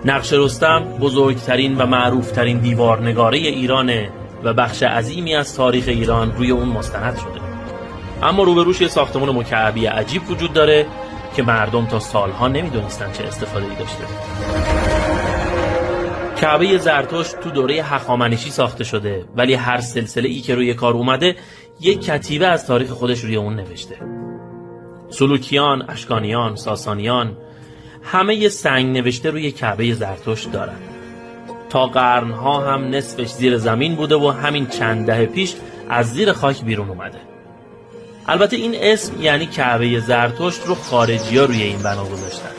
نقش رستم بزرگترین و معروفترین دیوارنگاره ایرانه و بخش عظیمی از تاریخ ایران روی اون مستند شده. اما روبروش یه ساختمان مکعبی عجیب وجود داره که مردم تا سالها نمیدونستن چه استفاده‌ای داشته. کعبه زرتشت تو دوره هخامنشی ساخته شده، ولی هر سلسله‌ای که روی کار اومده یک کتیبه از تاریخ خودش روی اون نوشته. سلوکیان، اشکانیان، ساسانیان همه یه سنگ نوشته روی کعبه زرتشت دارن. تا قرنها هم نصفش زیر زمین بوده و همین چند دهه پیش از زیر خاک بیرون اومده. البته این اسم یعنی کعبه زرتشت رو خارجی‌ها روی این بنا گذاشتن.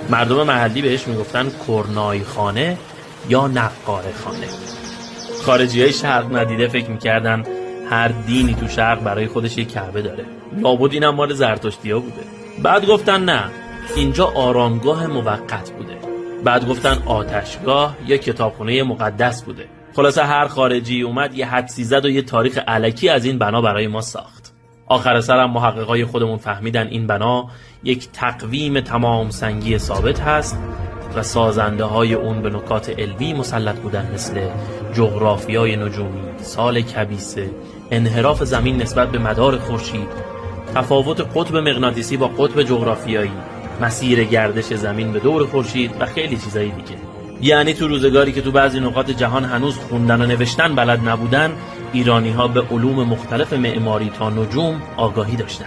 مردم محلی بهش میگفتن کرنای خانه یا نقاره خانه. خارجی‌های شرق ندیده فکر میکردن هر دینی تو شرق برای خودش یک کعبه داره. لابد اینم مال زرتشتی‌ها بوده. بعد گفتن نه، اینجا آرامگاه موقت بوده. بعد گفتن آتشگاه یا کتابخونه مقدس بوده. خلاصه هر خارجی اومد یه حدسی زد و یه تاریخ الکی از این بنا برای ما ساخت. آخر سرم محققای خودمون فهمیدن این بنا یک تقویم تمام سنگی ثابت هست و سازنده های اون به نکات علمی مسلط بودن، مثل جغرافیای نجومی، سال کبیسه، انحراف زمین نسبت به مدار خورشید، تفاوت قطب مغناطیسی با قطب جغرافیایی، مسیر گردش زمین به دور خورشید و خیلی چیزایی دیگه. یعنی تو روزگاری که تو بعضی نقاط جهان هنوز خوندن و نوشتن بلد نبودن، ایرانی‌ها به علوم مختلف معماری تا نجوم آگاهی داشتن.